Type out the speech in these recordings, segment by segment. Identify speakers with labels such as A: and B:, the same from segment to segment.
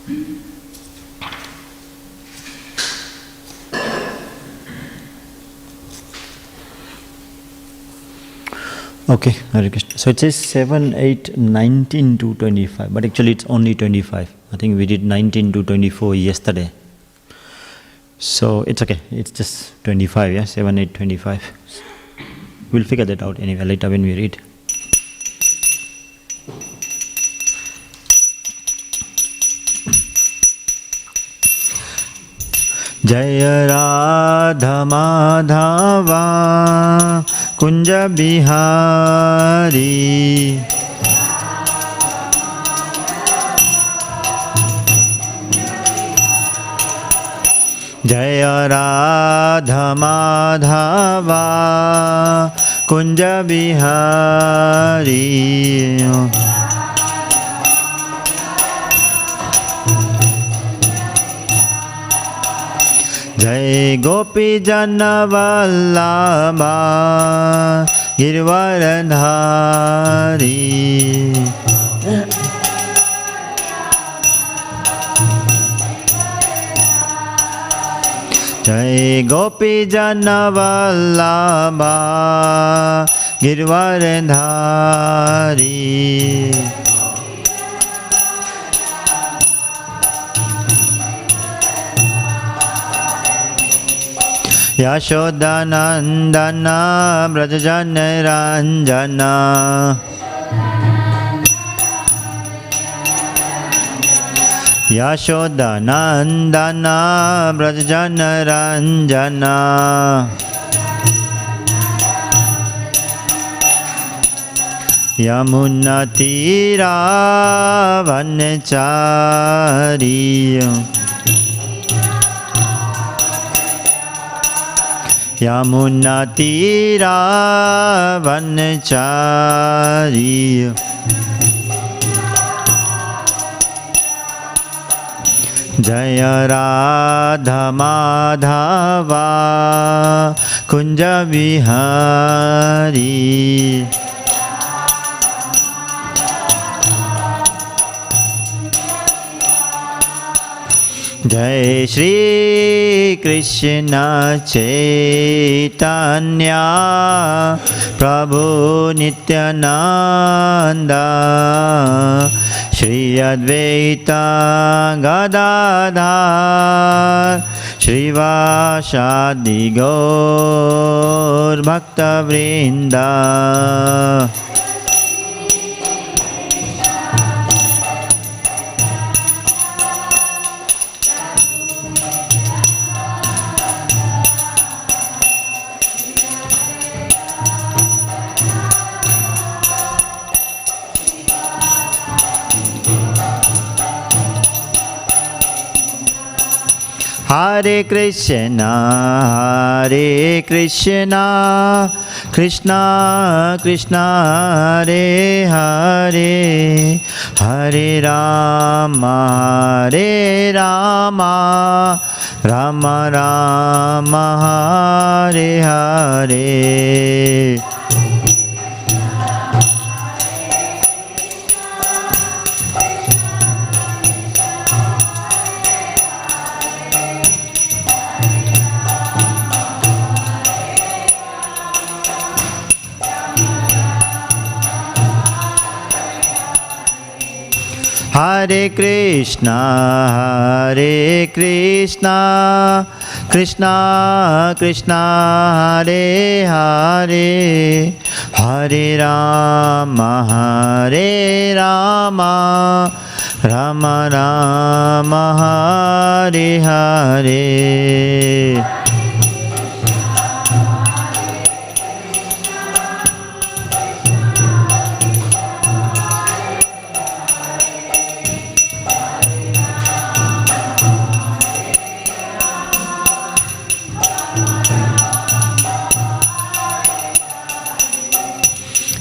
A: Okay, Hare Krishna. So it says 7, 8, 19 to 25, but actually it's only 25. I think we did 19 to 24 yesterday. So it's okay, it's just 25, yeah, 7, 8, 25. We'll figure that out anyway later when we read. Jaya Radha Madhava Kunja Bihari Jaya Radha Madhava Kunja Bihari Jai Gopi Jana Vallabha Girvaradhari Jai Gopi Jana Vallabha Girvaradhari Yashodanandana Brajajana Ranjana Yashodanandana Brajajana Ranjana Yamunatira Vanachari Yamunatira Vanachari Jaya Radha Madhava Kunja Vihari Jai Shri Krishna Chaitanya Prabhu Nityananda Shri Advaita Gadadhar Shri Vasadi Gaur Bhaktivedanta Hare Krishna, Krishna Krishna, Hare Hare, Hare Rama, Rama Rama, Hare Hare. Hare Krishna, Krishna Krishna, Hare Hare, Hare Rama, Rama Rama, Hare Hare.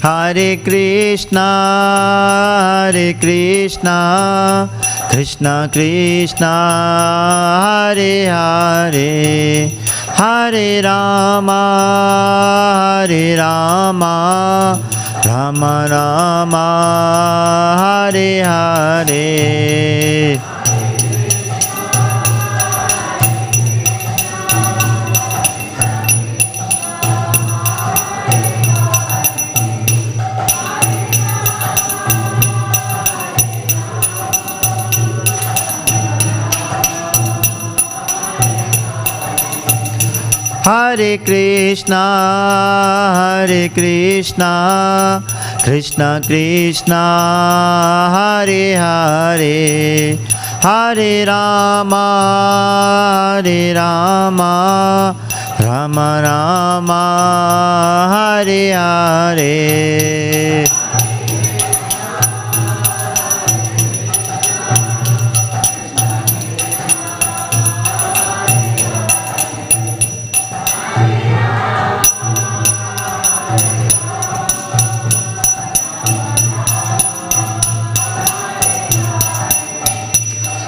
A: Hare Krishna, Krishna Krishna, Hare Hare, Hare Rama, Rama Rama, Hare Hare. Hare Krishna, Krishna Krishna, Hare Hare, Hare Rama, Rama Rama, Hare Hare.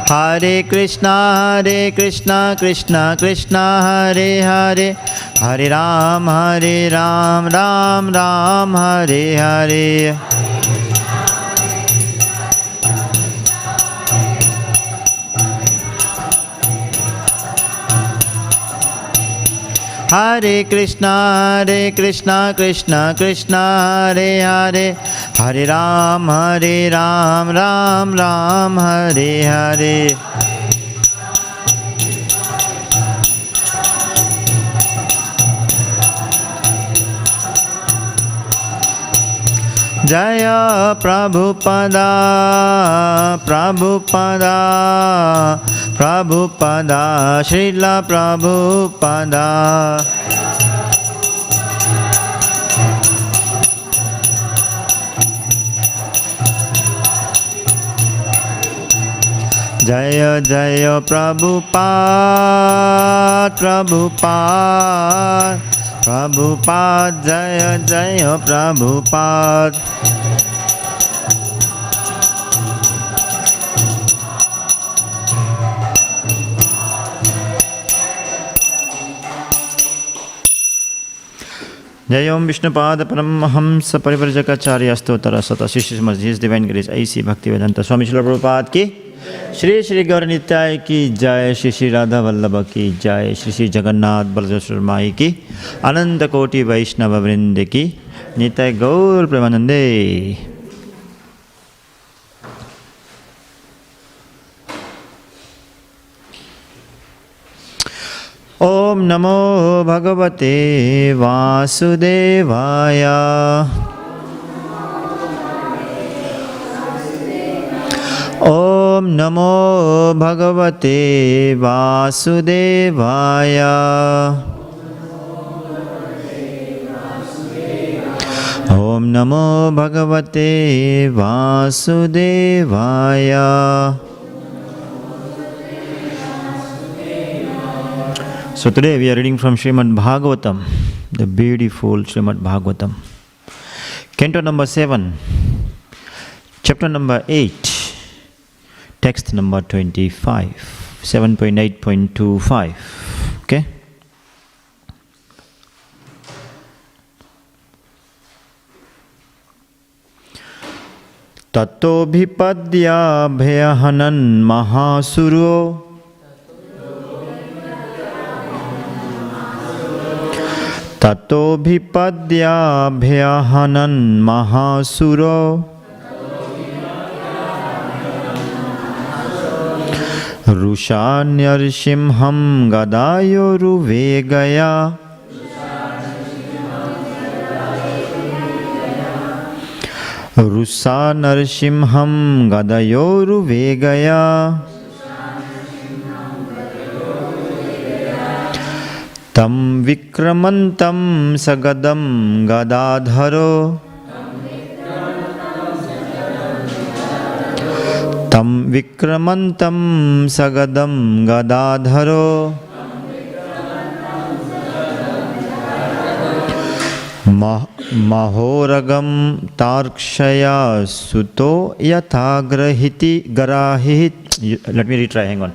A: Hare Krishna, Krishna Krishna, Hare Hare, Hare Ram, Ram Ram, Hare Hare. Hare Krishna, Krishna Krishna, Hare Hare, Hare Ram, Ram Ram, Hare Hare. Jaya Prabhupada, Srila Prabhupada. Jaya Jaya Prabhupada, Jaya Jaya Prabhupada. Jai Om Vishnupada Paramahamsa Parivrajakacarya Stotara Sata Shishya His Divine Grace A.C. Bhaktivedanta Swami Śrīmad Bhāgavatam ki Shri Shri Gaur Nitai ki Jai, Shri Shri Radha Vallabha ki Jai, Shri Shri Jagannath Baladeva Mai ki Ananta Koti Vaishnava Vrinde ki Nitai Gaur Premanande. Om Namo Bhagavate Vasudevaya. Om Namo Bhagavate Vasudevaya. Om Namo Bhagavate Vasudevaya. So today we are reading from Śrīmad Bhāgavatam, the beautiful Śrīmad Bhāgavatam. Canto number 7, chapter number 8, text number 25, 7.8.25. Okay? Tato bhipadya bhayahanan mahasuro Tato bhipadya bhayahanan mahasuro Rushanyarshimham gadayoru vegaya Rusanarshimham gadayoru vegaya Tam vikramantam sagadam gadadharo Tam vikramantam sagadam gadadharo Mahoragam tarkshaya suto yathagrahiti garahit. Let me retry, hang on.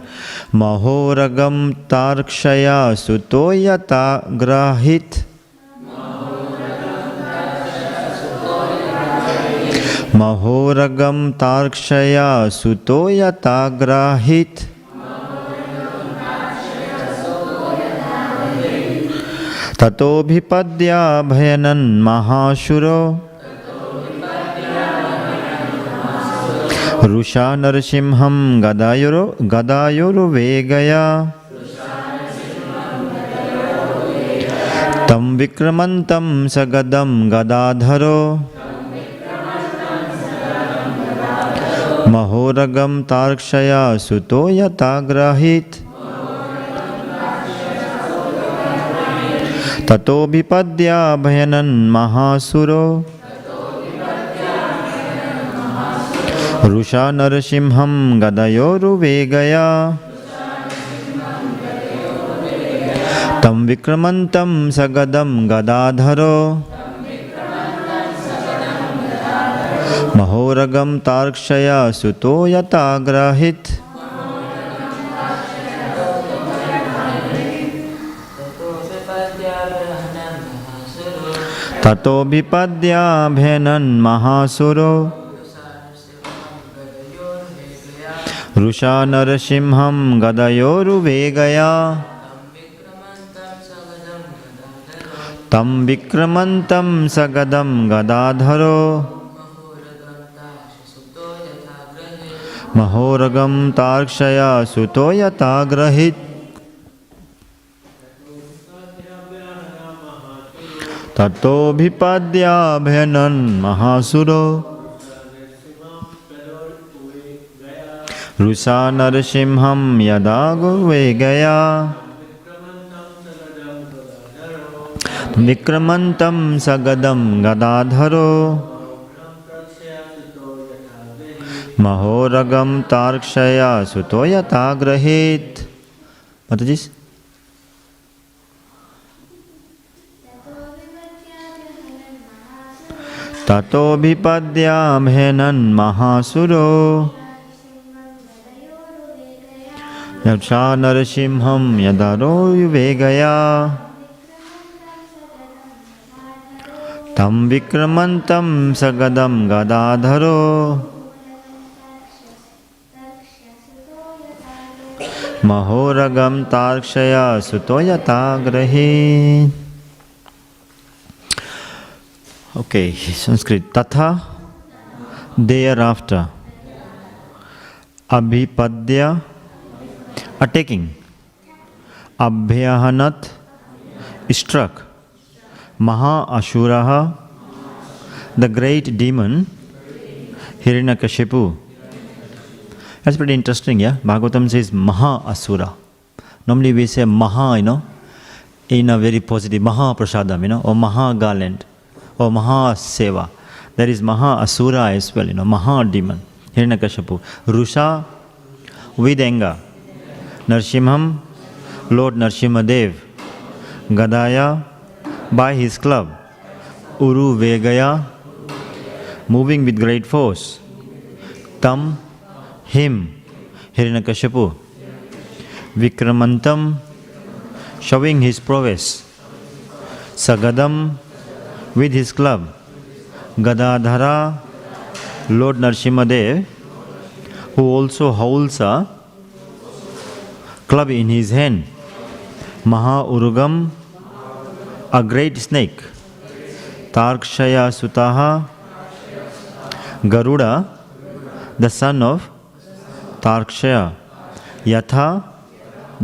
A: Mahoragam tarkshaya suto yathagrahit. Mahoragam tarkshaya suto yathagrahit. Tato bhipadya bhayanan mahashuro Rusha narsimham gadayoru vegaya Tam Vikramantam Sagadam Gadadharo Mahoragam Tarkshaya Suto Yatagrahit Tato Vipadya Bhayanan Mahasuro Rusha Narasimham Gadayoru Vegaya Tam Vikramantam Sagadam Gadadharo Mahoragam Tarkshaya Suto Yatagrahit Tato Vipadya Bhenan Mahasuro Rusha Narasimham Gadayoru Vegaya Tam Vikramantam Sagadam Gadadharo Mahoragam Tarkshaya Suto Yatagrahit Tato Bhipadya Bhenan Mahasuro Rusa Narasimham Yadago Vegaya Vikramantam Sagadam Gadadharo Mahoragam Tarkshaya Suto Yatagrahit. Mataji? Tato Vipadya Bhenan Mahasuro Yaksha Narasimham Yadaro Vegaya Tam Vikramantam Sagadam Gadadharo Mahoragam Tarkshaya Suto Yatagrahit. Okay, Sanskrit. Tatha, thereafter. Abhipadya, attacking. Abhyahanat, struck. Maha-ashuraha, the great demon, Hiranyakashipu. That's pretty interesting, yeah? Bhagavatam says Maha-asura. Normally we say Maha, in a very positive, Maha-prasadam, or Maha-garland, or Maha-seva. There is Maha-asura as well, Maha-demon, Hiranyakashipu. Rusha, with anger. Narsimham, Lord Narsimadev. Gadaya, by his club. Uru Vegaya, moving with great force. Tam, him, Hiranyakashipu. Vikramantam, showing his prowess. Sagadam, with his club. Gadadhara, Lord Narsimadev, who also holds a club in his hand. Maha-urugam, a great snake. Tarkshaya Sutaha, Garuda, the son of Tarkshaya. Yatha,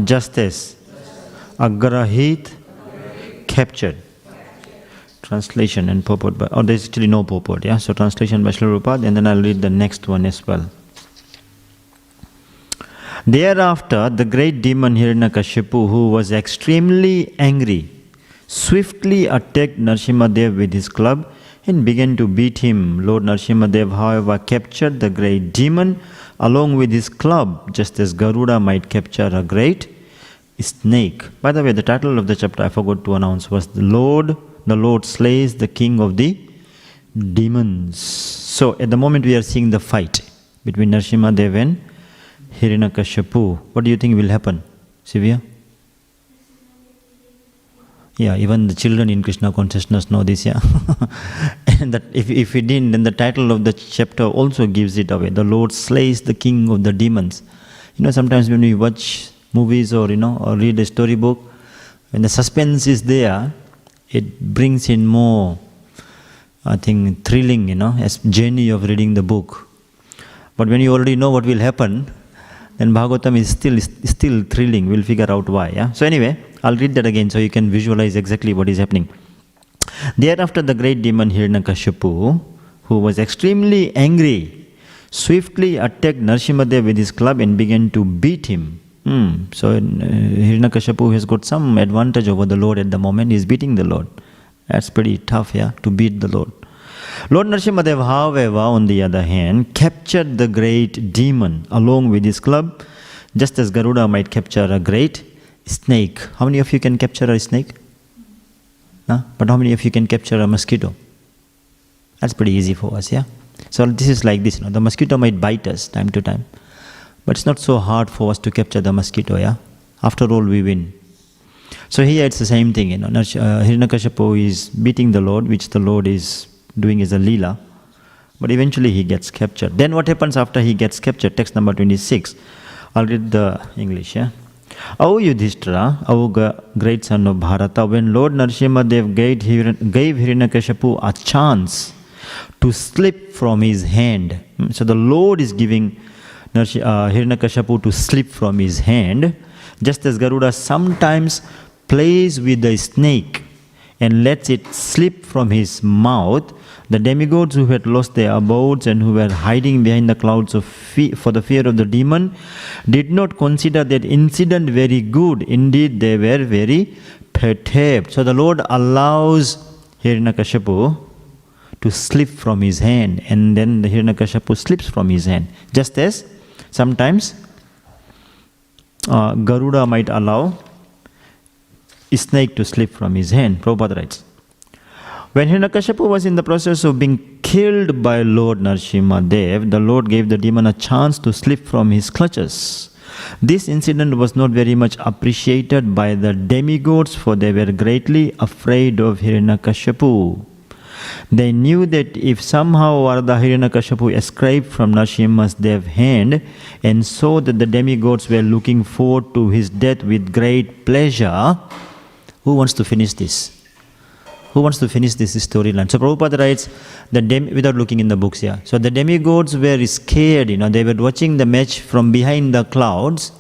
A: justice. Agrahit, captured. Translation and purport. There's actually no purport, yeah? So translation by Srila Prabhupada, and then I'll read the next one as well. Thereafter, the great demon Hiranyakashipu, who was extremely angry, swiftly attacked Narsimadev with his club and began to beat him. Lord Narsimadev, however, captured the great demon along with his club, just as Garuda might capture a great snake. By the way, the title of the chapter I forgot to announce was The Lord slays the king of the demons. So at the moment we are seeing the fight between Narsimadev and Hiranyakashipu. What do you think will happen, Sivya? Yeah, even the children in Krishna consciousness know this, yeah. And that if we didn't, then the title of the chapter also gives it away. The Lord slays the king of the demons. Sometimes when we watch movies or read a storybook, when the suspense is there, it brings in more, I think, thrilling, as journey of reading the book. But when you already know what will happen, then Bhagavatam is still thrilling. We'll figure out why, yeah. So anyway, I'll read that again so you can visualize exactly what is happening. Thereafter the great demon Hiranyakashipu, who was extremely angry, swiftly attacked Narasimhadev with his club and began to beat him. So Hiranyakashipu has got some advantage over the Lord at the moment. He's beating the Lord. That's pretty tough, yeah, to beat the Lord. Lord Narasimhadev, however, on the other hand, captured the great demon along with his club, just as Garuda might capture a great snake. How many of you can capture a snake? Huh? But how many of you can capture a mosquito? That's pretty easy for us, yeah? So this is like this, the mosquito might bite us time to time. But it's not so hard for us to capture the mosquito, yeah? After all, we win. So here it's the same thing, Hiranyakashipu is beating the Lord, which the Lord is doing as a lila. But eventually he gets captured. Then what happens after he gets captured? Text number 26. I'll read the English, yeah? O Yudhishthira, O great son of Bharata, when Lord Narasimhadev gave Hiranyakashipu a chance to slip from his hand. So the Lord is giving Hiranyakashipu to slip from his hand, just as Garuda sometimes plays with the snake and lets it slip from his mouth. The demigods who had lost their abodes and who were hiding behind the clouds for the fear of the demon did not consider that incident very good. Indeed, they were very perturbed. So the Lord allows Hiranyakashipu to slip from his hand, and then the Hiranyakashipu slips from his hand. Just as sometimes Garuda might allow a snake to slip from his hand. Prabhupada writes, when Hiranyakashipu was in the process of being killed by Lord Narasimhadev, the Lord gave the demon a chance to slip from his clutches. This incident was not very much appreciated by the demigods, for they were greatly afraid of Hiranyakashipu. They knew that if somehow or other Hiranyakashipu escaped from Narasimhadev's hand and saw that the demigods were looking forward to his death with great pleasure. Who wants to finish this? Who wants to finish this storyline? So Prabhupada writes, without looking in the books here. So the demigods were scared, they were watching the match from behind the clouds.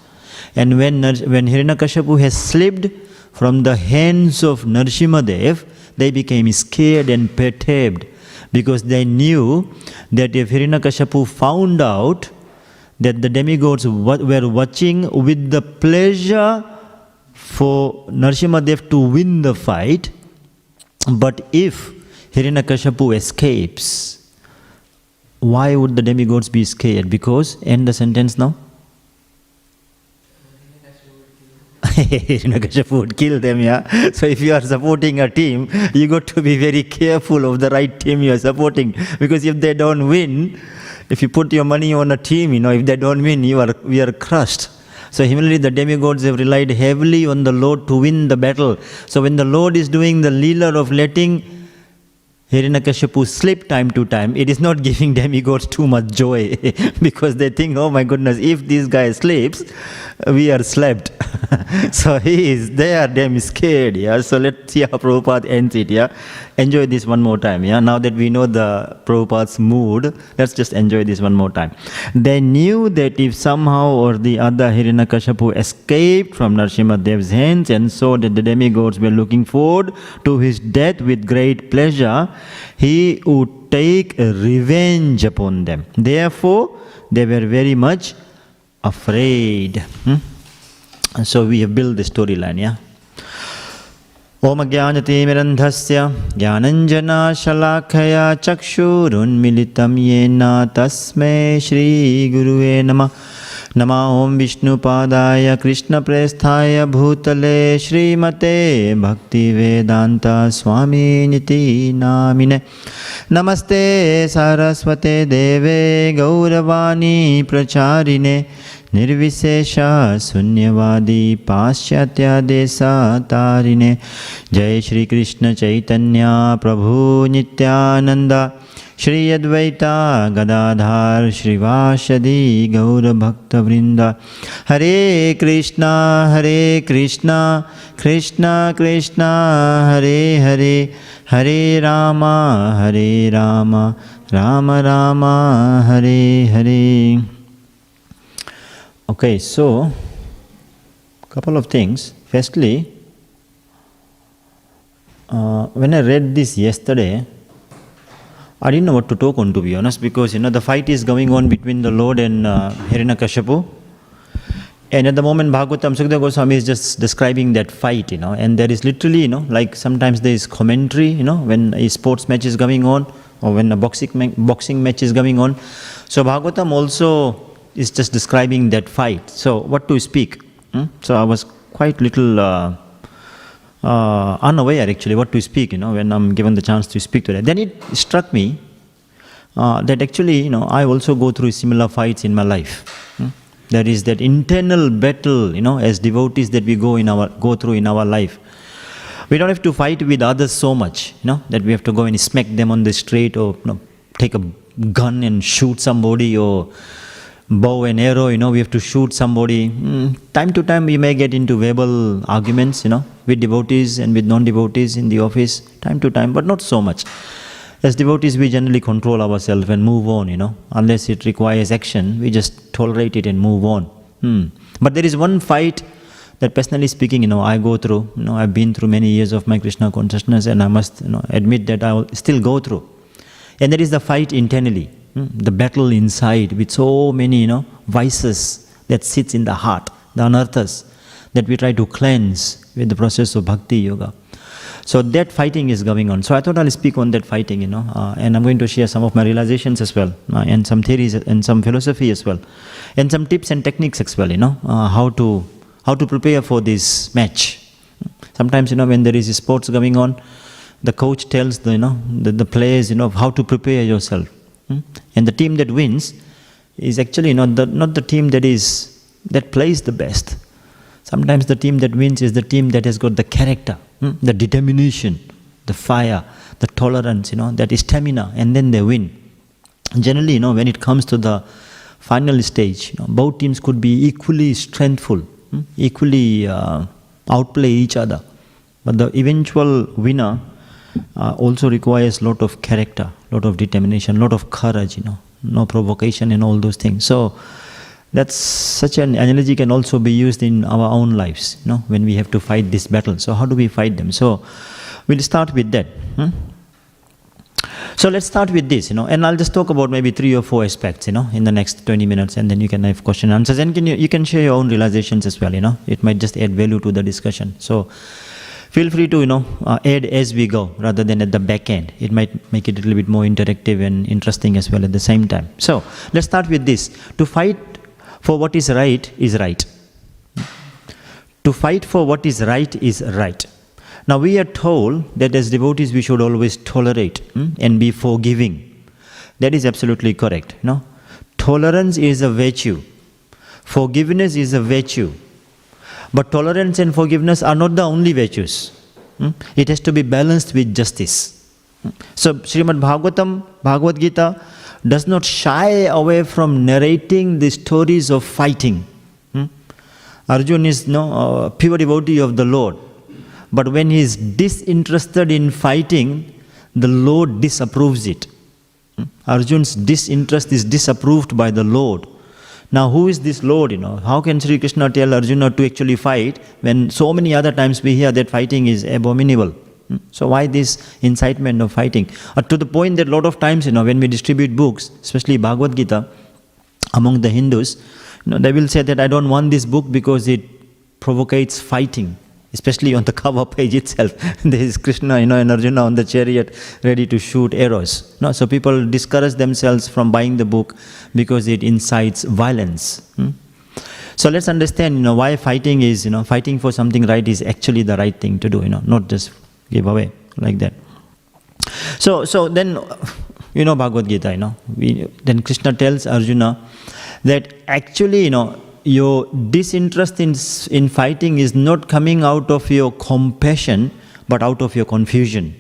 A: And when Hiranyakashipu has slipped from the hands of Narasimhadev, they became scared and perturbed, because they knew that if Hiranyakashipu found out that the demigods were watching with the pleasure for Narasimhadev to win the fight, but if Hiranyakashipu escapes, why would the demigods be scared? Because, end the sentence now. Hiranyakashipu would kill them, yeah. So if you are supporting a team, you got to be very careful of the right team you are supporting, because if they don't win, if you put your money on a team, if they don't win, we are crushed. So similarly, the demigods have relied heavily on the Lord to win the battle. So when the Lord is doing the leela of letting Hiranyakashipu slip time to time, it is not giving demigods too much joy, because they think, oh my goodness, if this guy slips, we are slapped. So they are damn scared, yeah. So let's see how Prabhupada ends it, yeah. Enjoy this one more time, yeah. Now that we know the Prabhupada's mood, let's just enjoy this one more time. They knew that if somehow or the other Hiranyakashipu escaped from Narasimhadev's hands and saw that the demigods were looking forward to his death with great pleasure, he would take revenge upon them. Therefore, they were very much afraid. So we have built the storyline, yeah. Om Jnanati Mirandhasya Jnananjana Shalakaya Chakshurun Militam Yena Tasme Shri Gurue Namah. Nama Om Vishnu Padaya Krishna Presthaya Bhutale Śrīmate Bhaktivedanta Swami Niti Namine. Namaste Saraswate Deve Gauravani Pracharine Nirvisesha Sunyavadi Paschatya Desa Tarine. Jai Shri Krishna Chaitanya Prabhu Nityananda Shri Advaita Gadadhar Shrivashadi Gaura Bhakta Vrinda. Hare Krishna Krishna Krishna Hare Hare, Hare Rama Rama Rama Hare Hare. Okay, so couple of things. Firstly, when I read this yesterday, I didn't know what to talk on, to be honest, because the fight is going on between the Lord and Hiranyakashipu. And at the moment, Bhagavatam, Sukadeva Goswami is just describing that fight, and there is literally, like sometimes there is commentary, when a sports match is going on, or when a boxing match is going on. So Bhagavatam also is just describing that fight. So what to speak? So I was quite little unaware actually what to speak, when I'm given the chance to speak to that. Then it struck me that actually, I also go through similar fights in my life. There is that internal battle, as devotees that we go through in our life. We don't have to fight with others so much, that we have to go and smack them on the street, or take a gun and shoot somebody, or bow and arrow, we have to shoot somebody. Time to time we may get into verbal arguments, with devotees and with non-devotees in the office, time to time, but not so much. As devotees, we generally control ourselves and move on, Unless it requires action, we just tolerate it and move on. But there is one fight that, personally speaking, I go through. I've been through many years of my Krishna consciousness, and I must admit that I will still go through. And that is the fight internally, the battle inside with so many, vices that sits in the heart, the anarthas, that we try to cleanse with the process of bhakti yoga. So that fighting is going on. So I thought I'll speak on that fighting, and I'm going to share some of my realizations as well, and some theories and some philosophy as well, and some tips and techniques as well, how to prepare for this match. Sometimes, when there is sports going on, the coach tells the players, how to prepare yourself. And the team that wins is actually not the team that plays the best. Sometimes the team that wins is the team that has got the character, the determination, the fire, the tolerance, that stamina, and then they win. Generally, when it comes to the final stage, both teams could be equally strengthful, equally outplay each other. But the eventual winner also requires a lot of character, a lot of determination, a lot of courage, no provocation and all those things. So that's such an analogy can also be used in our own lives, when we have to fight this battle. So how do we fight them? So we'll start with that. So let's start with this, and I'll just talk about maybe 3 or 4 aspects, in the next 20 minutes, and then you can have question and answers, and you can share your own realizations as well, It might just add value to the discussion. So feel free to, add as we go, rather than at the back end. It might make it a little bit more interactive and interesting as well at the same time. So let's start with this. To fight for what is right is right. To fight for what is right is right. Now we are told that as devotees we should always tolerate and be forgiving. That is absolutely correct. Tolerance is a virtue. Forgiveness is a virtue. But tolerance and forgiveness are not the only virtues. It has to be balanced with justice. So Śrīmad Bhāgavatam, Bhagavad Gita, does not shy away from narrating the stories of fighting. Arjuna is a pure devotee of the Lord. But when he is disinterested in fighting, the Lord disapproves it. Arjuna's disinterest is disapproved by the Lord. Now who is this Lord? How can Sri Krishna tell Arjuna to actually fight when so many other times we hear that fighting is abominable? So why this incitement of fighting? To the point that a lot of times, when we distribute books, especially Bhagavad Gita, among the Hindus, they will say that I don't want this book because it provocates fighting. Especially on the cover page itself, there is Krishna, and Arjuna on the chariot ready to shoot arrows. So people discourage themselves from buying the book because it incites violence. So let's understand, why fighting is, fighting for something right is actually the right thing to do, not just give away like that. So then, Bhagavad Gita, then Krishna tells Arjuna that actually, your disinterest in fighting is not coming out of your compassion, but out of your confusion.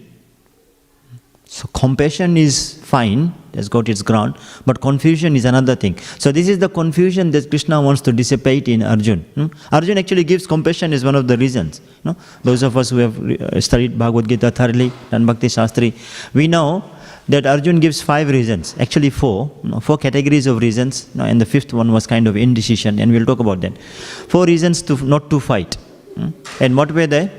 A: So compassion is fine, has got its ground, but confusion is another thing. So this is the confusion that Krishna wants to dissipate in Arjuna. Arjuna actually gives compassion as one of the reasons. Those of us who have studied Bhagavad Gita thoroughly, done Bhakti Shastri, we know that Arjuna gives 5 reasons, actually 4 categories of reasons, and the 5th one was kind of indecision, and we'll talk about that. 4 reasons not to fight. And what were they?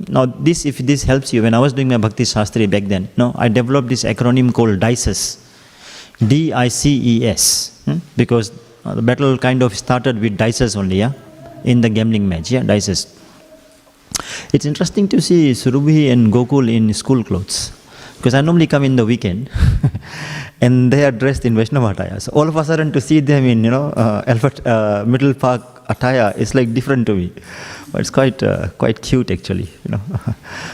A: Now this, if this helps you, when I was doing my Bhakti Shastri back then, I developed this acronym called DICES. DICES. Because the battle kind of started with dices only, in the gambling match, dices. It's interesting to see Surubhi and Gokul in school clothes. Because I normally come in the weekend and they are dressed in Vaishnava attire. So all of a sudden to see them in, Middle Park attire is like different to me. But it's quite cute actually,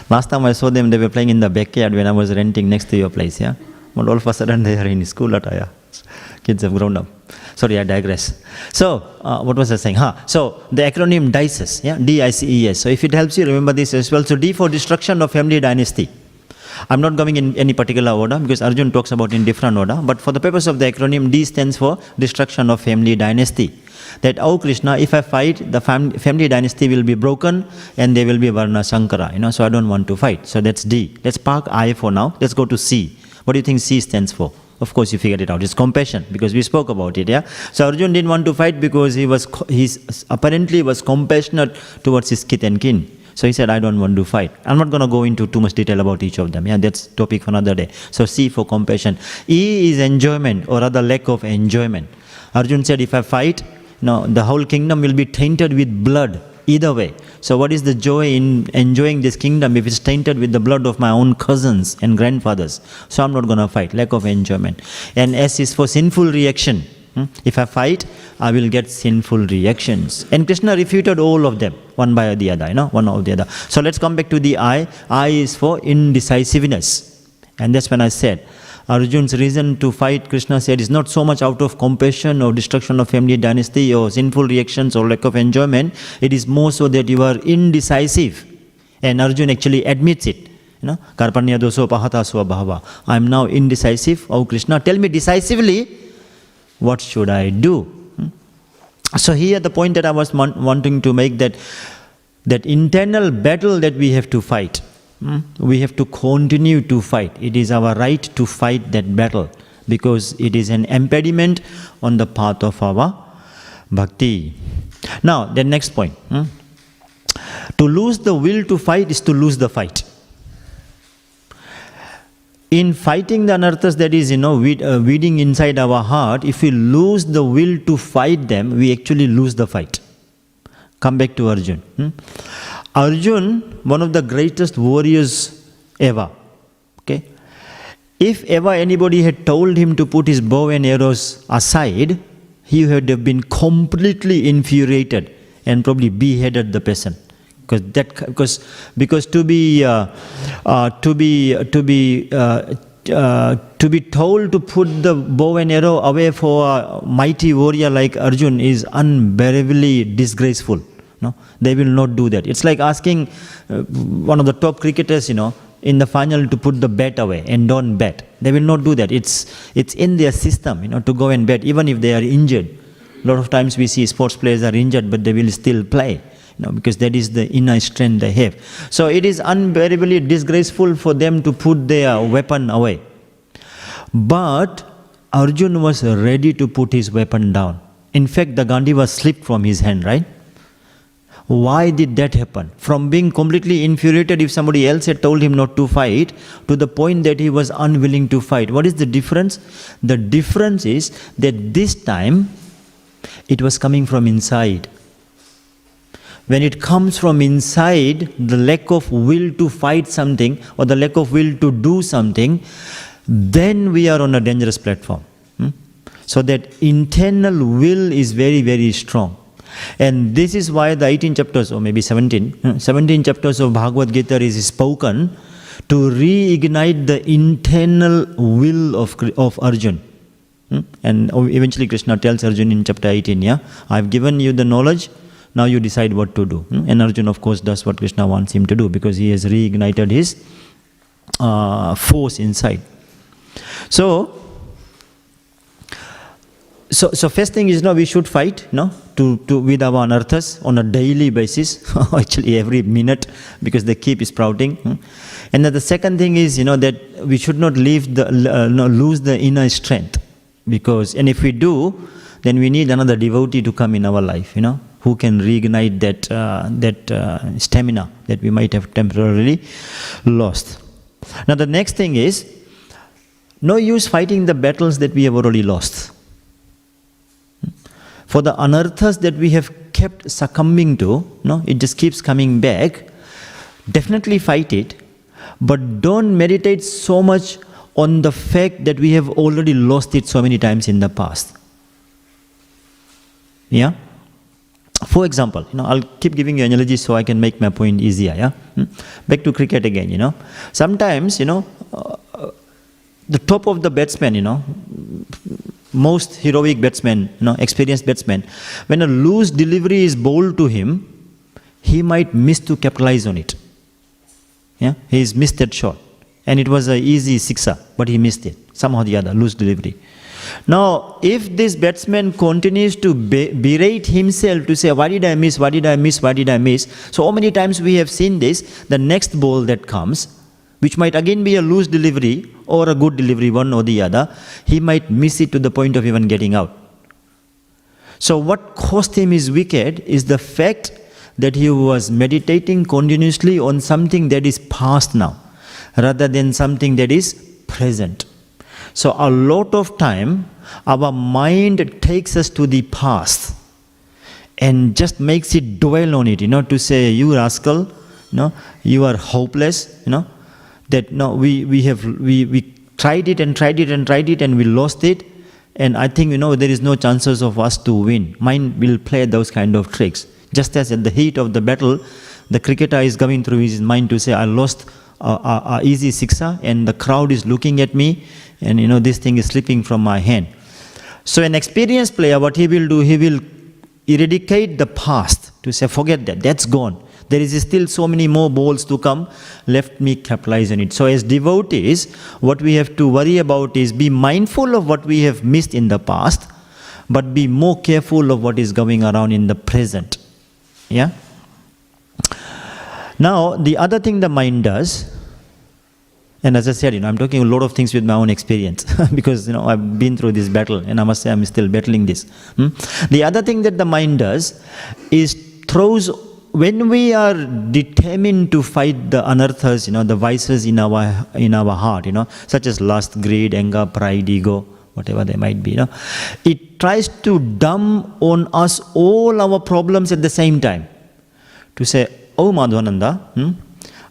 A: Last time I saw them, they were playing in the backyard when I was renting next to your place, But all of a sudden they are in school attire. Kids have grown up. Sorry, I digress. So, what was I saying? So, the acronym DICES, DICES. So, if it helps you, remember this as well. So, D for destruction of family dynasty. I'm not going in any particular order because Arjun talks about in different order. But for the purpose of the acronym, D stands for destruction of family dynasty. That, oh Krishna, if I fight, the family dynasty will be broken and there will be Varna Shankara. So, I don't want to fight. So, that's D. Let's park I for now. Let's go to C. What do you think C stands for? Of course, you figured it out. It's compassion, because we spoke about it, So Arjun didn't want to fight because he apparently was compassionate towards his kith and kin. So he said, I don't want to fight. I'm not going to go into too much detail about each of them. That's topic for another day. So C for compassion. E is enjoyment, or rather lack of enjoyment. Arjun said, if I fight, the whole kingdom will be tainted with blood. Either way. So what is the joy in enjoying this kingdom if it's tainted with the blood of my own cousins and grandfathers? So I'm not going to fight. Lack of enjoyment. And S is for sinful reaction. If I fight, I will get sinful reactions. And Krishna refuted all of them, one by the other, one of the other. So let's come back to the I. I is for indecisiveness. And that's when I said, Arjun's reason to fight, Krishna said, is not so much out of compassion or destruction of family dynasty or sinful reactions or lack of enjoyment. It is more so that you are indecisive. And Arjun actually admits it. Karpanya doso pahata swabhava. I am now indecisive. Oh Krishna, tell me decisively, what should I do? So here the point that I was wanting to make, that internal battle that we have to fight. We have to continue to fight. It is our right to fight that battle because it is an impediment on the path of our bhakti. Now, the next point. To lose the will to fight is to lose the fight. In fighting the anarthas that is, weeding inside our heart, if we lose the will to fight them, we actually lose the fight. Come back to Arjun. Arjun, one of the greatest warriors ever. Okay? If ever anybody had told him to put his bow and arrows aside, he would have been completely infuriated and probably beheaded the person. Because to be told to put the bow and arrow away for a mighty warrior like Arjun is unbearably disgraceful. They will not do that. It's like asking one of the top cricketers, in the final to put the bat away and don't bat. They will not do that. It's in their system, to go and bat, even if they are injured. A lot of times we see sports players are injured, but they will still play, because that is the inner strength they have. So it is unbearably disgraceful for them to put their weapon away. But Arjun was ready to put his weapon down. In fact, the Gandiva slipped from his hand, right? Why did that happen? From being completely infuriated if somebody else had told him not to fight, to the point that he was unwilling to fight. What is the difference? The difference is that this time, it was coming from inside. When it comes from inside, the lack of will to fight something, or the lack of will to do something, then we are on a dangerous platform. So that internal will is very, very strong. And this is why the 18 chapters, or maybe 17 chapters of Bhagavad Gita is spoken to reignite the internal will of Arjun. And eventually Krishna tells Arjun in chapter 18, I've given you the knowledge, now you decide what to do. And Arjun, of course, does what Krishna wants him to do because he has reignited his force inside. So first thing is, we should fight, with our anarthas on a daily basis, actually every minute, because they keep sprouting. And then the second thing is, that we should not lose the inner strength, and if we do, then we need another devotee to come in our life, who can reignite that stamina that we might have temporarily lost. Now the next thing is, no use fighting the battles that we have already lost. For the anarthas that we have kept succumbing to, it just keeps coming back, definitely fight it, but don't meditate so much on the fact that we have already lost it so many times in the past. Yeah? For example, I'll keep giving you analogies so I can make my point easier. Yeah? Back to cricket again, Sometimes, the top of the batsman, most heroic batsman, experienced batsman, when a loose delivery is bowled to him, he might miss to capitalize on it. Yeah? He's missed that shot. And it was an easy sixer, but he missed it. Somehow or the other, loose delivery. Now, if this batsman continues to berate himself to say, why did I miss, why did I miss, why did I miss? So how many times we have seen this, the next ball that comes, which might again be a loose delivery or a good delivery, one or the other, he might miss it to the point of even getting out. So what cost him his wicket is the fact that he was meditating continuously on something that is past now, rather than something that is present. So a lot of time, our mind takes us to the past and just makes it dwell on it, to say, you rascal, you are hopeless, that we tried it and tried it and tried it and we lost it, and I think, there is no chances of us to win. Mind will play those kind of tricks. Just as at the heat of the battle, the cricketer is going through his mind to say, I lost a easy sixer and the crowd is looking at me and this thing is slipping from my hand. So an experienced player, what he will do, he will eradicate the past to say, forget that, that's gone. There is still so many more balls to come, let me capitalize on it. So as devotees, what we have to worry about is be mindful of what we have missed in the past, but be more careful of what is going around in the present. Yeah? Now, the other thing the mind does, and as I said, I'm talking a lot of things with my own experience because, I've been through this battle and I must say I'm still battling this. The other thing that the mind does is throws, when we are determined to fight the anarthas, the vices in our heart, such as lust, greed, anger, pride, ego, whatever they might be, it tries to dump on us all our problems at the same time. To say, oh Madhavananda,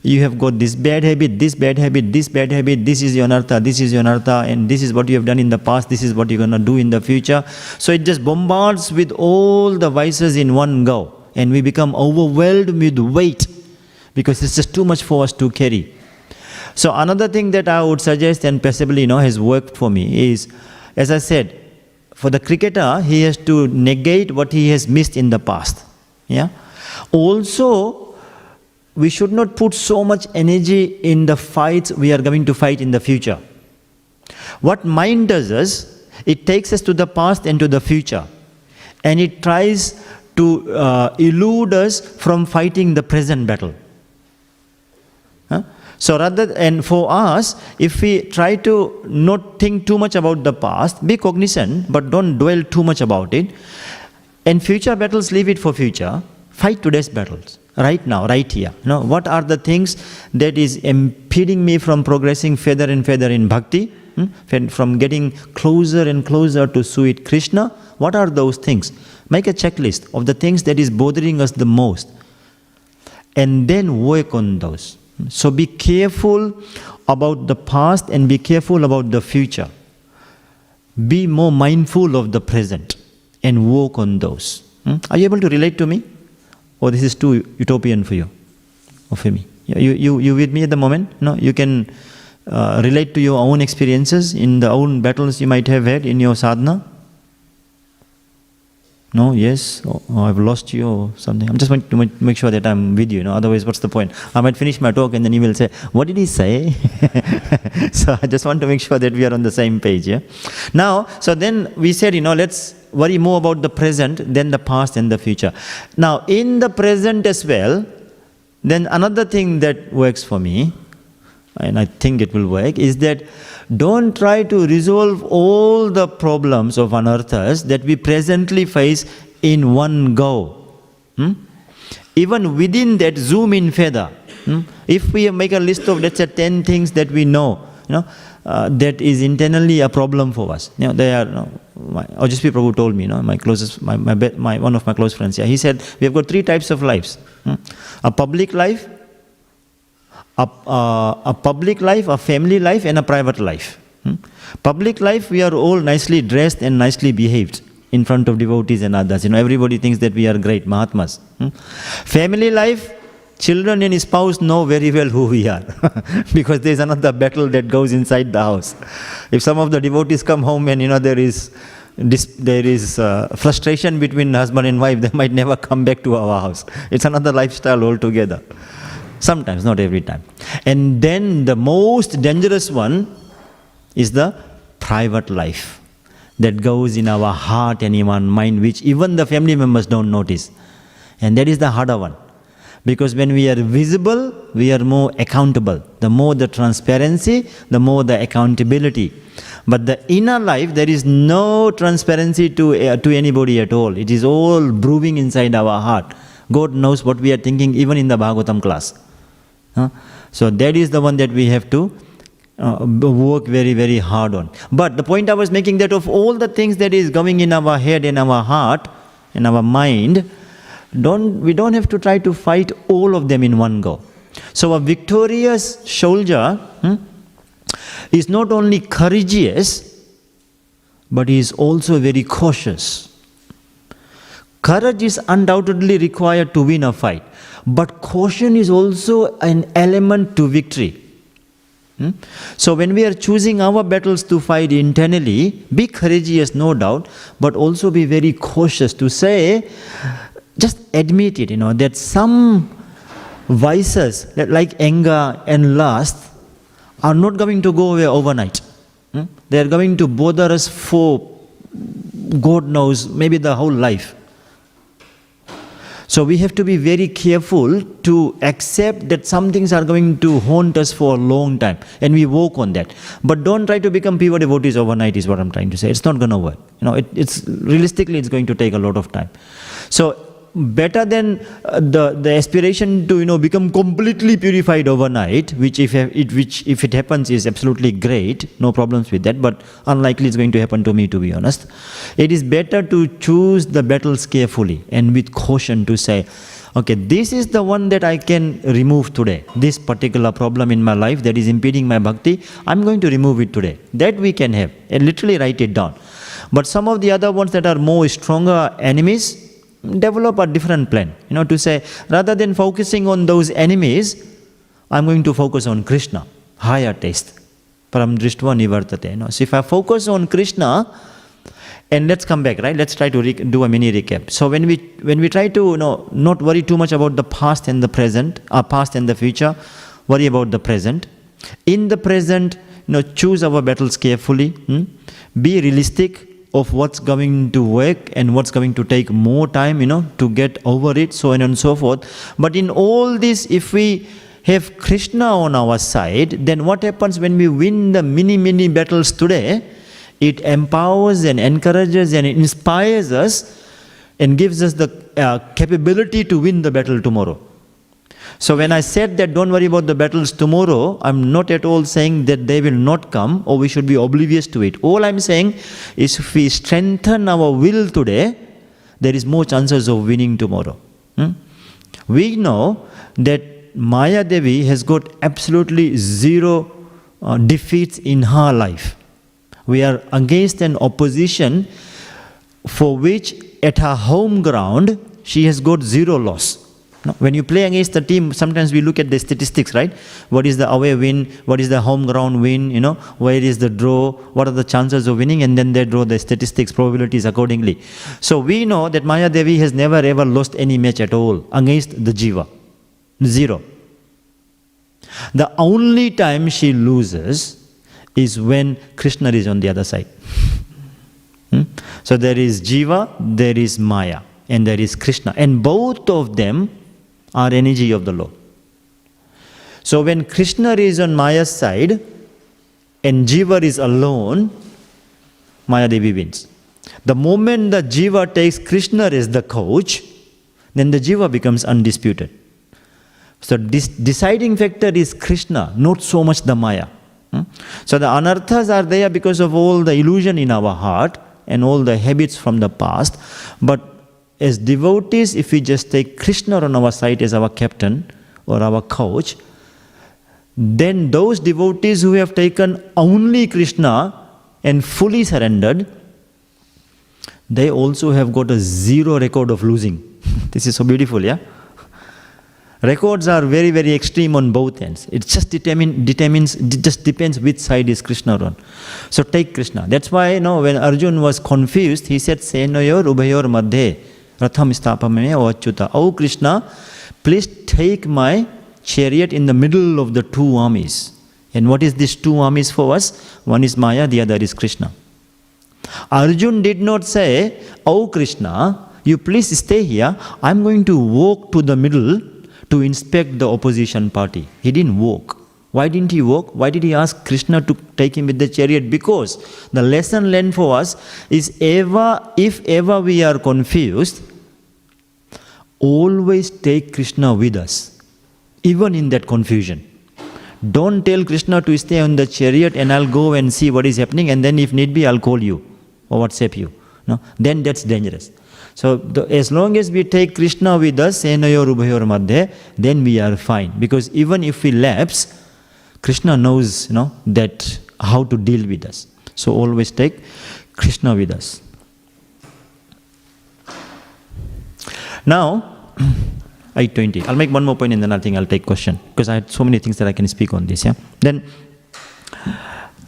A: you have got this bad habit, this bad habit, this bad habit, this is your anartha, this is your anartha, and this is what you have done in the past, this is what you're going to do in the future. So it just bombards with all the vices in one go. And we become overwhelmed with weight because it's just too much for us to carry. So another thing that I would suggest and possibly has worked for me is, as I said, for the cricketer, he has to negate what he has missed in the past. Yeah. Also, we should not put so much energy in the fights we are going to fight in the future. What mind does is, it takes us to the past and to the future. And it tries to elude us from fighting the present battle. So and for us, if we try to not think too much about the past, be cognizant, but don't dwell too much about it. And future battles, leave it for future. Fight today's battles, right now, right here. What are the things that is impeding me from progressing further and further in bhakti, from getting closer and closer to sweet Krishna? What are those things? Make a checklist of the things that is bothering us the most, and then work on those. So be careful about the past and be careful about the future. Be more mindful of the present and work on those. Are you able to relate to me? Or this is too utopian for you or for me? You with me at the moment? You can relate to your own experiences in the own battles you might have had in your sadhana? No, yes, or I've lost you or something. I'm just want to make sure that I'm with you, otherwise what's the point? I might finish my talk and then you will say, what did he say? So I just want to make sure that we are on the same page. Yeah. Now, so then we said, let's worry more about the present than the past and the future. Now, in the present as well, then another thing that works for me, and I think it will work, is that don't try to resolve all the problems of anarthas that we presently face in one go. Even within that, zoom in further. If we make a list of, let's say, 10 things that we know, that is internally a problem for us. They are. Ojasvi Prabhu told me, my closest, my one of my close friends. He said we have got 3 types of lives: a public life, a public life, a family life, and a private life. Public life, we are all nicely dressed and nicely behaved in front of devotees and others. Everybody thinks that we are great Mahatmas. Family life, children and spouse know very well who we are because there is another battle that goes inside the house. If some of the devotees come home and there is frustration between husband and wife, they might never come back to our house. It's another lifestyle altogether. Sometimes, not every time. And then the most dangerous one is the private life that goes in our heart and in our mind, which even the family members don't notice. And that is the harder one. Because when we are visible, we are more accountable. The more the transparency, the more the accountability. But the inner life, there is no transparency to anybody at all. It is all brewing inside our heart. God knows what we are thinking even in the Bhagavatam class. So that is the one that we have to work very, very hard on. But the point I was making, that of all the things that is going in our head, in our heart, in our mind, we don't have to try to fight all of them in one go. So a victorious soldier is not only courageous, but he is also very cautious. Courage is undoubtedly required to win a fight, but caution is also an element to victory. So when we are choosing our battles to fight internally, be courageous, no doubt, but also be very cautious to say, just admit it, that some vices, like anger and lust, are not going to go away overnight. They are going to bother us for, God knows, maybe the whole life. So we have to be very careful to accept that some things are going to haunt us for a long time, and we work on that. But don't try to become pure devotees overnight is what I'm trying to say. It's not going to work. Realistically, it's going to take a lot of time. So better than the aspiration to become completely purified overnight, which if it happens is absolutely great, no problems with that, but unlikely it's going to happen to me, to be honest. It is better to choose the battles carefully and with caution to say, okay, this is the one that I can remove today. This particular problem in my life that is impeding my bhakti, I'm going to remove it today. That we can have, and literally write it down. But some of the other ones that are more stronger enemies, develop a different plan, to say, rather than focusing on those enemies, I'm going to focus on Krishna, higher taste. Param drishtva nivartate. So if I focus on Krishna, and let's come back, right? Let's try to do a mini recap. So when we try to not worry too much about the past and the present, past and the future, worry about the present. In the present, choose our battles carefully. Be realistic of what's going to work and what's going to take more time, to get over it, so on and so forth. But in all this, if we have Krishna on our side, then what happens when we win the many battles today? It empowers and encourages and inspires us and gives us the capability to win the battle tomorrow. So when I said that don't worry about the battles tomorrow, I'm not at all saying that they will not come or we should be oblivious to it. All I'm saying is if we strengthen our will today, there is more chances of winning tomorrow. We know that Maya Devi has got absolutely zero defeats in her life. We are against an opposition for which at her home ground she has got zero loss. When you play against the team, sometimes we look at the statistics, right? What is the away win? What is the home ground win? Where is the draw? What are the chances of winning? And then they draw the statistics, probabilities accordingly. So we know that Maya Devi has never ever lost any match at all against the Jiva. Zero. The only time she loses is when Krishna is on the other side. So there is Jiva, there is Maya, and there is Krishna. And both of them are energy of the Lord. So when Krishna is on Maya's side and Jiva is alone, Maya Devi wins. The moment the Jiva takes Krishna as the coach, then the jiva becomes undisputed. So this deciding factor is Krishna, not so much the Maya. So the anarthas are there because of all the illusion in our heart and all the habits from the past. But as devotees, if we just take Krishna on our side as our captain or our coach, then those devotees who have taken only Krishna and fully surrendered, they also have got a zero record of losing. This is so beautiful, yeah? Records are very, very extreme on both ends. It just depends which side is Krishna on. So take Krishna. That's why, when Arjun was confused, he said, Senoyor ubayor madhe ratham stapamaya achyuta. Oh Krishna, please take my chariot in the middle of the two armies. And what is these two armies for us? One is Maya, the other is Krishna. Arjun did not say, oh Krishna, you please stay here. I'm going to walk to the middle to inspect the opposition party. He didn't walk. Why didn't he walk? Why did he ask Krishna to take him with the chariot? Because the lesson learned for us is if ever we are confused, always take Krishna with us, even in that confusion. Don't tell Krishna to stay on the chariot and I'll go and see what is happening, and then if need be, I'll call you or WhatsApp you. No? Then that's dangerous. So as long as we take Krishna with us, Senoyor ubayor madhe, then we are fine. Because even if we lapse, Krishna knows that how to deal with us. So always take Krishna with us. Now, 8:20. I'll make one more point and then I think I'll take question. Because I had so many things that I can speak on this. Yeah. Then,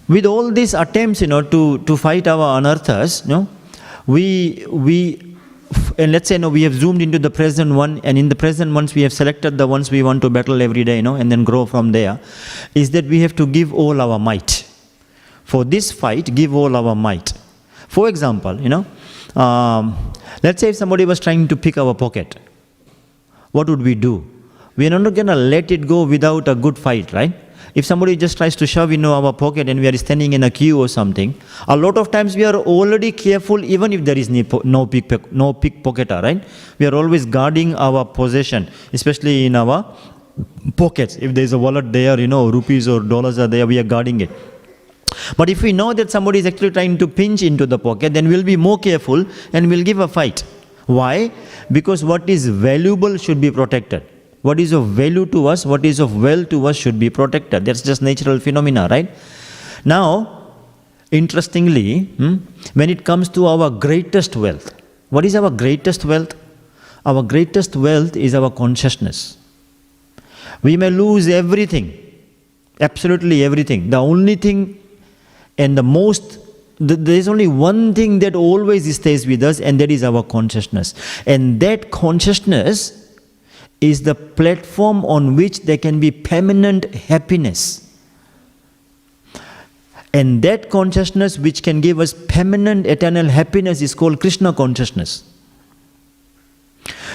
A: with all these attempts, to fight our anarthas, and let's say we have zoomed into the present one, and in the present ones we have selected the ones we want to battle every day, and then grow from there, is that we have to give all our might. For this fight, give all our might. For example, let's say if somebody was trying to pick our pocket, what would we do? We are not going to let it go without a good fight, right? If somebody just tries to shove into our pocket and we are standing in a queue or something, a lot of times we are already careful even if there is no pickpocketer, right? We are always guarding our possession, especially in our pockets. If there is a wallet there, rupees or dollars are there, we are guarding it. But if we know that somebody is actually trying to pinch into the pocket, then we'll be more careful and we'll give a fight. Why? Because what is valuable should be protected. What is of value to us, what is of wealth to us should be protected. That's just natural phenomena, right? Now, interestingly, when it comes to our greatest wealth, what is our greatest wealth? Our greatest wealth is our consciousness. We may lose everything, absolutely everything. The only thing and there is only one thing that always stays with us, and that is our consciousness. And that consciousness is the platform on which there can be permanent happiness. And that consciousness which can give us permanent eternal happiness is called Krishna consciousness.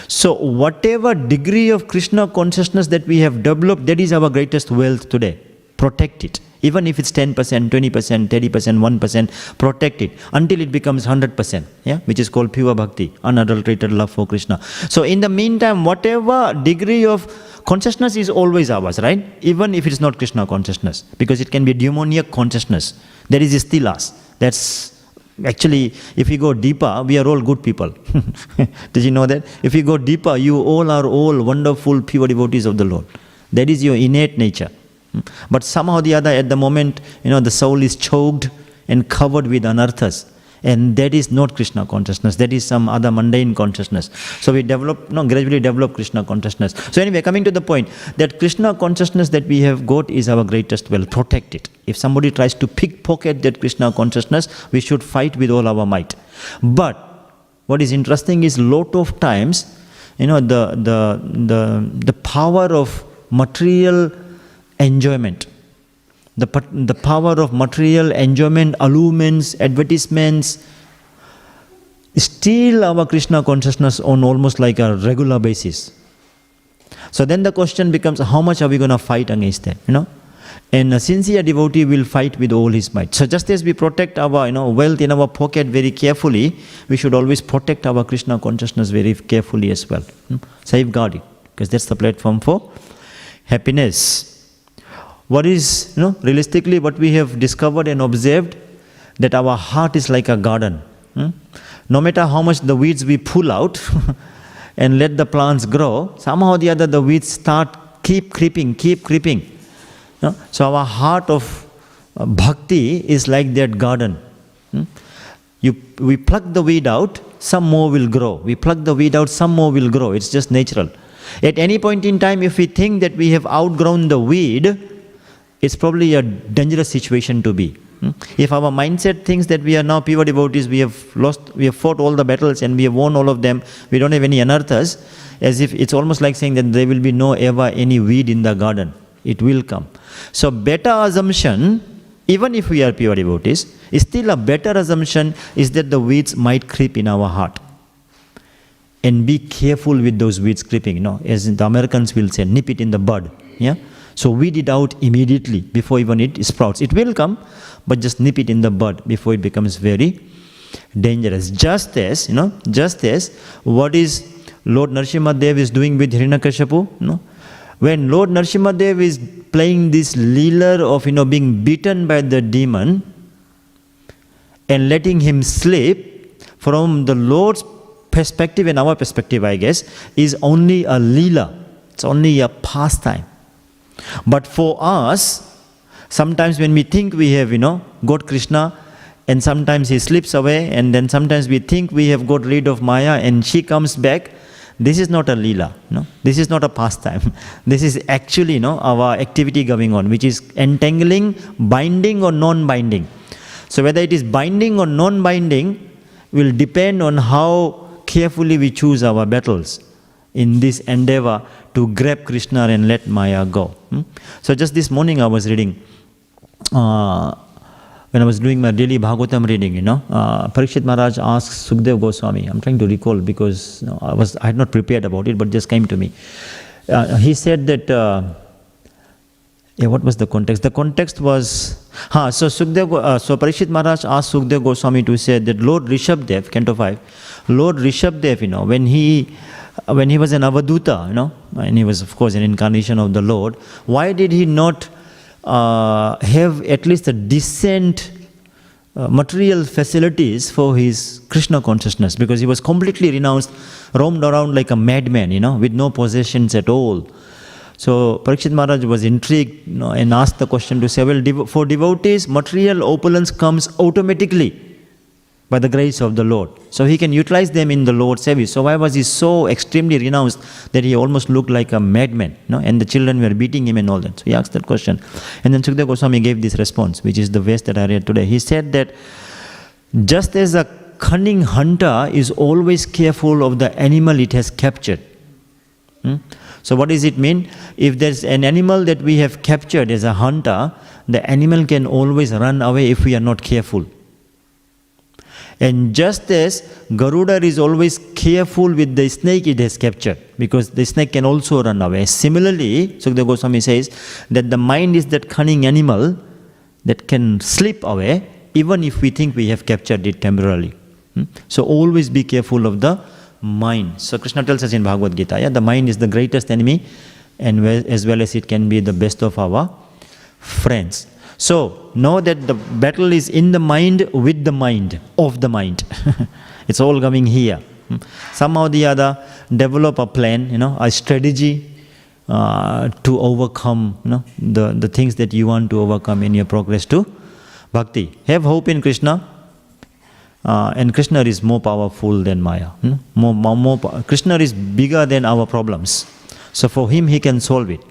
A: So whatever degree of Krishna consciousness that we have developed, that is our greatest wealth today. Protect it. Even if it's 10%, 20%, 30%, 1%, protect it until it becomes 100%, which is called pure bhakti, unadulterated love for Krishna. So in the meantime, whatever degree of consciousness is always ours, right? Even if it's not Krishna consciousness, because it can be demoniac consciousness. That is still us. That's actually, if we go deeper, we are all good people. Did you know that? If you go deeper, you all are wonderful, pure devotees of the Lord. That is your innate nature. But somehow or the other, at the moment, the soul is choked and covered with anarthas. And that is not Krishna consciousness. That is some other mundane consciousness. So we gradually develop Krishna consciousness. So anyway, coming to the point, that Krishna consciousness that we have got is our greatest wealth. Protect it. If somebody tries to pickpocket that Krishna consciousness, we should fight with all our might. But what is interesting is lot of times, the power of material enjoyment, the power of material enjoyment, allurements, advertisements, steal our Krishna consciousness on almost like a regular basis. So then the question becomes, how much are we going to fight against that? And a sincere devotee will fight with all his might. So just as we protect our wealth in our pocket very carefully, we should always protect our Krishna consciousness very carefully as well. Safeguard it, because that's the platform for happiness. What is, realistically what we have discovered and observed, that our heart is like a garden. No matter how much the weeds we pull out and let the plants grow, somehow or the other the weeds keep creeping. So our heart of bhakti is like that garden. We pluck the weed out, some more will grow. We pluck the weed out, some more will grow. It's just natural. At any point in time, if we think that we have outgrown the weed, it's probably a dangerous situation to be. If our mindset thinks that we are now pure devotees, we have fought all the battles and we have won all of them, we don't have any anarthas, as if it's almost like saying that there will be no ever any weed in the garden. It will come. So better assumption, even if we are pure devotees, still a better assumption is that the weeds might creep in our heart. And be careful with those weeds creeping. As the Americans will say, nip it in the bud. Yeah. So weed it out immediately before even it sprouts. It will come, but just nip it in the bud before it becomes very dangerous. Just as what is Lord Nrsimha Dev is doing with Hiranyakashipu. When Lord Nrsimha Dev is playing this leela of being beaten by the demon and letting him sleep, from the Lord's perspective and our perspective, I guess, is only a leela. It's only a pastime. But for us, sometimes when we think we have got Krishna, and sometimes he slips away, and then sometimes we think we have got rid of Maya and she comes back, this is not a leela. This is not a pastime. This is actually our activity going on, which is entangling, binding or non-binding. So whether it is binding or non-binding will depend on how carefully we choose our battles in this endeavor to grab Krishna and let Maya go. So just this morning I was reading, when I was doing my daily Bhagavatam reading, Parikshit Maharaj asked Sukdev Goswami, I'm trying to recall because I had not prepared about it, but just came to me. He said that, what was the context? The context was, so Parikshit Maharaj asked Sukdev Goswami to say that Lord Rishabdev, Canto 5, Lord Rishabdev, when he was an Avaduta, and he was of course an incarnation of the Lord, why did he not have at least a decent material facilities for his Krishna consciousness? Because he was completely renounced, roamed around like a madman, with no possessions at all. So Parikshit Maharaj was intrigued and asked the question to say, well, for devotees, material opulence comes automatically by the grace of the Lord. So he can utilize them in the Lord's service. So why was he so extremely renounced that he almost looked like a madman? And the children were beating him and all that. So he asked that question. And then Sukdev Goswami gave this response, which is the verse that I read today. He said that just as a cunning hunter is always careful of the animal it has captured. So what does it mean? If there's an animal that we have captured as a hunter, the animal can always run away if we are not careful. And just as Garuda is always careful with the snake it has captured, because the snake can also run away. Similarly, Sukdev Goswami says that the mind is that cunning animal that can slip away even if we think we have captured it temporarily. So always be careful of the mind. So Krishna tells us in Bhagavad Gita, the mind is the greatest enemy, and as well as it can be the best of our friends. So know that the battle is in the mind, with the mind, of the mind. It's all coming here. Somehow or the other, develop a plan, a strategy to overcome the things that you want to overcome in your progress to bhakti. Have hope in Krishna. And Krishna is more powerful than Maya. Krishna is bigger than our problems. So for him, he can solve it.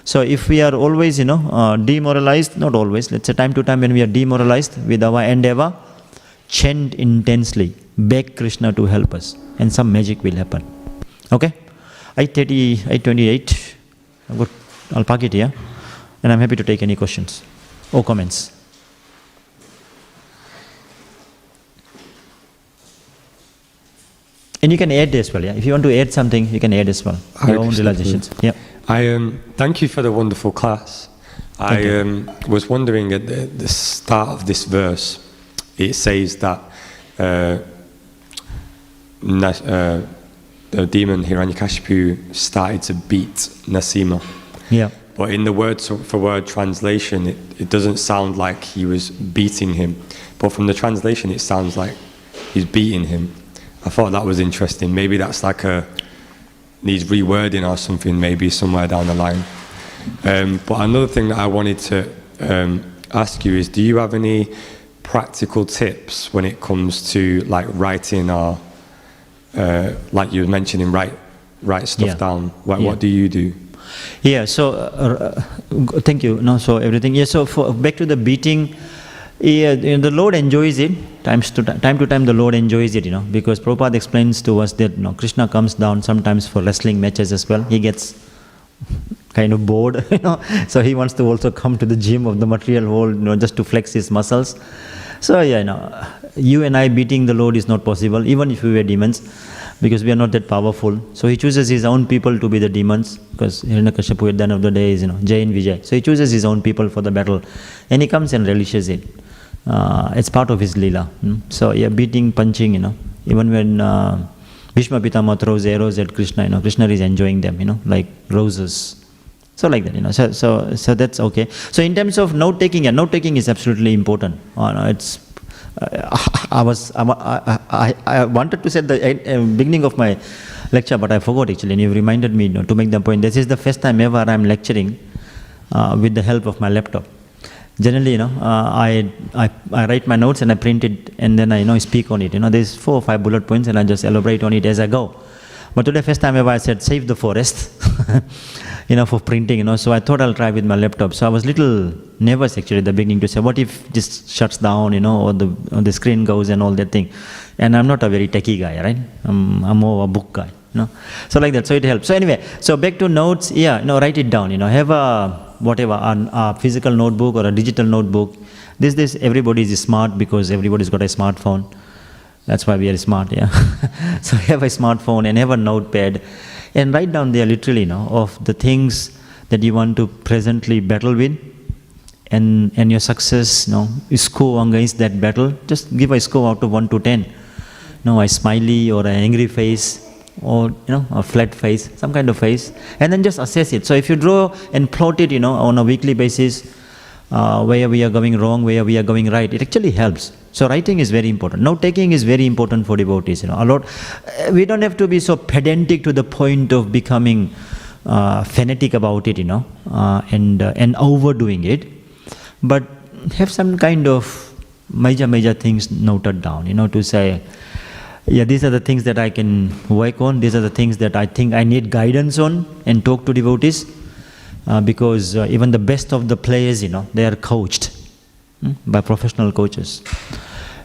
A: So if we are always, demoralized, not always, let's say time to time when we are demoralized with our endeavor, chant intensely, beg Krishna to help us, and some magic will happen. Okay? 8:30, 8:28, I'll park it here, and I'm happy to take any questions or comments. And you can add as well, If you want to add something, you can add as well. Your own realizations. Yeah.
B: I thank you for the wonderful class. I was wondering at the start of this verse, it says that the demon Hiranyakashipu started to beat Nasima.
A: Yeah.
B: But in the word for word translation, it doesn't sound like he was beating him. But from the translation, it sounds like he's beating him. I thought that was interesting. Maybe that's like needs rewording or something, maybe somewhere down the line. But another thing that I wanted to ask you is, do you have any practical tips when it comes to like writing or like you were mentioning, write stuff down? What do you do?
A: Yeah, so thank you. No, so everything. Yeah, so back to the beating. Yeah, the Lord enjoys it. Time to time, the Lord enjoys it. Because Prabhupada explains to us that Krishna comes down sometimes for wrestling matches as well. He gets kind of bored, so he wants to also come to the gym of the material world, just to flex his muscles. So yeah, you and I beating the Lord is not possible, even if we were demons, because we are not that powerful. So he chooses his own people to be the demons, because Hiranyakashipu at the end of the day is Jai and Vijay. So he chooses his own people for the battle, and he comes and relishes it. It's part of his lila. So yeah, beating, punching, even when Bhishma Pitama throws arrows at Krishna, Krishna is enjoying them, like roses. So like that, so that's okay. So in terms of note taking, note taking is absolutely important. It's I wanted to say the beginning of my lecture, but I forgot actually, and you reminded me to make the point. This is the first time ever I'm lecturing with the help of my laptop. Generally, I write my notes and I print it, and then I speak on it. There's 4 or 5 bullet points, and I just elaborate on it as I go. But today, first time ever, I said save the forest, for printing. So I thought I'll try with my laptop. So I was little nervous actually at the beginning to say, what if this shuts down, or the screen goes and all that thing. And I'm not a very techie guy, right? I'm more a book guy, So like that, so it helps. So anyway, so back to notes. Yeah, write it down. Have a physical notebook or a digital notebook. This everybody is smart because everybody's got a smartphone. That's why we are smart, yeah. So have a smartphone and have a notepad and write down there literally, of the things that you want to presently battle with, and your success, score against that battle. Just give a score out of 1 to 10. A smiley or an angry face, or a flat face, some kind of face, and then just assess it. So if you draw and plot it, on a weekly basis, where we are going wrong, where we are going right, it actually helps. So writing is very important. Note taking is very important for devotees. We don't have to be so pedantic to the point of becoming fanatic about it, and overdoing it. But have some kind of major things noted down, to say, yeah, these are the things that I can work on. These are the things that I think I need guidance on, and talk to devotees. Because even the best of the players, they are coached by professional coaches.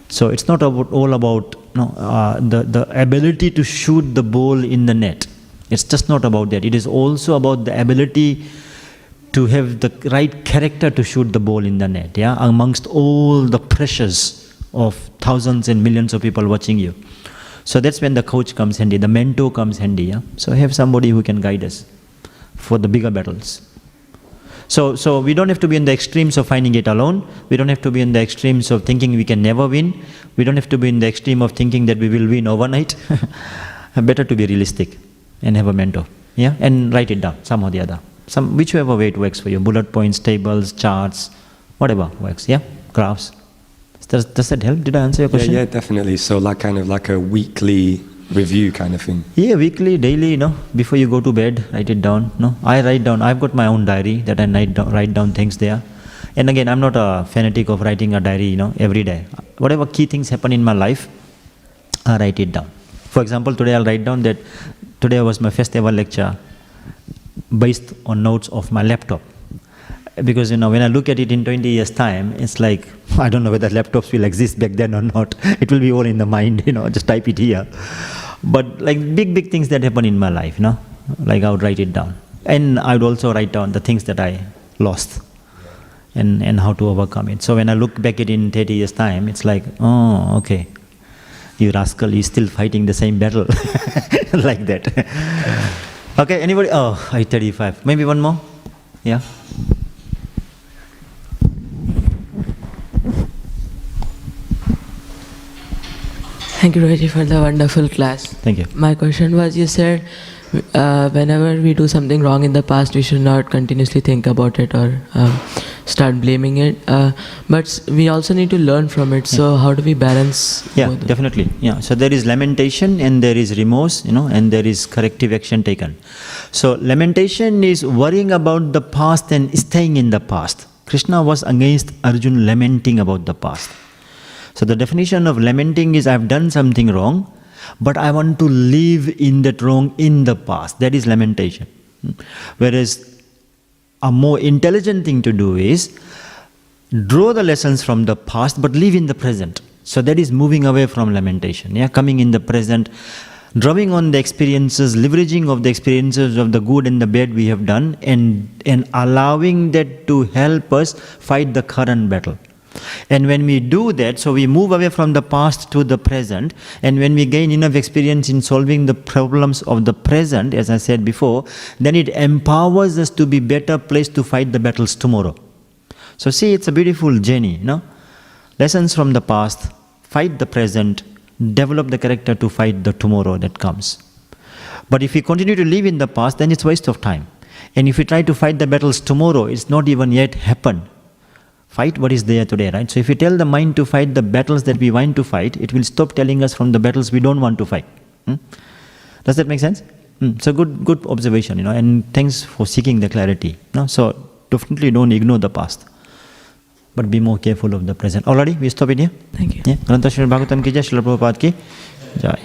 A: So it's not all about the ability to shoot the ball in the net. It's just not about that. It is also about the ability to have the right character to shoot the ball in the net, amongst all the pressures of thousands and millions of people watching you. So that's when the coach comes handy, the mentor comes handy. So have somebody who can guide us for the bigger battles. So we don't have to be in the extremes of finding it alone. We don't have to be in the extremes of thinking we can never win. We don't have to be in the extreme of thinking that we will win overnight. Better to be realistic and have a mentor, and write it down, some or the other. Whichever way it works for you, bullet points, tables, charts, whatever works, graphs. Does that help? Did I answer your question?
B: Yeah, definitely. So like kind of like a weekly review kind of thing.
A: Yeah, weekly, daily, before you go to bed, write it down. I write down, I've got my own diary that I write down things there. And again, I'm not a fanatic of writing a diary, every day. Whatever key things happen in my life, I write it down. For example, today I'll write down that today was my first ever lecture based on notes of my laptop. Because, when I look at it in 20 years' time, it's like, I don't know whether laptops will exist back then or not. It will be all in the mind, just type it here. But like big things that happen in my life, like I would write it down. And I would also write down the things that I lost and how to overcome it. So when I look back at it in 30 years' time, it's like, oh, okay, you rascal, you're still fighting the same battle. Like that. Okay, anybody? Oh, 8:35. Maybe one more? Yeah?
C: Thank you, Rohiji, for the wonderful class.
A: Thank you.
C: My question was, you said whenever we do something wrong in the past, we should not continuously think about it or start blaming it. But we also need to learn from it. So how do we balance?
A: Yeah,
C: both?
A: definitely. Yeah. So there is lamentation and there is remorse, and there is corrective action taken. So lamentation is worrying about the past and staying in the past. Krishna was against Arjuna lamenting about the past. So the definition of lamenting is, I've done something wrong, but I want to live in that wrong in the past. That is lamentation. Whereas a more intelligent thing to do is draw the lessons from the past, but live in the present. So that is moving away from lamentation. Yeah, coming in the present, drawing on the experiences, leveraging of the experiences of the good and the bad we have done, and allowing that to help us fight the current battle. And when we do that, so we move away from the past to the present, and when we gain enough experience in solving the problems of the present, as I said before, then it empowers us to be better placed to fight the battles tomorrow. So see, it's a beautiful journey, Lessons from the past, fight the present, develop the character to fight the tomorrow that comes. But if we continue to live in the past, then it's waste of time. And if we try to fight the battles tomorrow, it's not even yet happened. Fight what is there today, right? So if we tell the mind to fight the battles that we want to fight, it will stop telling us from the battles we don't want to fight. Does that make sense? So good observation, and thanks for seeking the clarity. So definitely don't ignore the past, but be more careful of the present. Already, we stop it here?
C: Thank you.
A: Yeah. Śrīmad Bhāgavatam ki jai, Śrīla Prabhupada ki jai.